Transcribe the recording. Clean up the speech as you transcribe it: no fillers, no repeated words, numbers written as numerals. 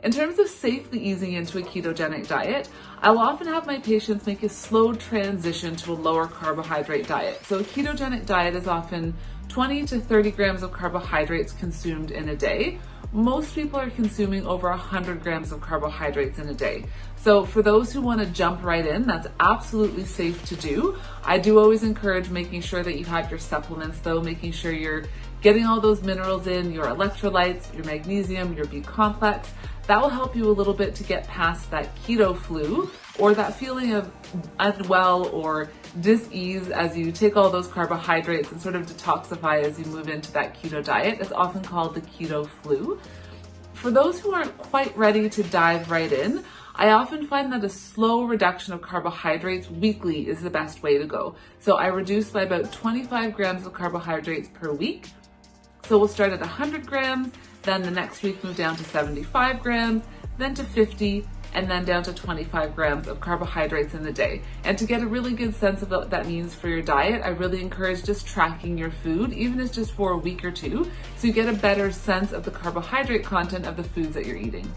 In terms of safely easing into a ketogenic diet, I'll often have my patients make a slow transition to a lower carbohydrate diet. So a ketogenic diet is often 20 to 30 grams of carbohydrates consumed in a day. Most people are consuming over 100 grams of carbohydrates in a day. So for those who want to jump right in, that's absolutely safe to do. I do always encourage making sure that you have your supplements though, making sure you're getting all those minerals in, your electrolytes, your magnesium, your B complex. That will help you a little bit to get past that keto flu or that feeling of unwell or dis-ease as you take all those carbohydrates and sort of detoxify as you move into that keto diet. It's often called the keto flu. For those who aren't quite ready to dive right in, I often find that a slow reduction of carbohydrates weekly is the best way to go. So I reduce by about 25 grams of carbohydrates per week. So we'll start at 100 grams, then the next week move down to 75 grams, then to 50, and then down to 25 grams of carbohydrates in the day. And to get a really good sense of what that means for your diet, I really encourage just tracking your food, even if it's just for a week or two, so you get a better sense of the carbohydrate content of the foods that you're eating.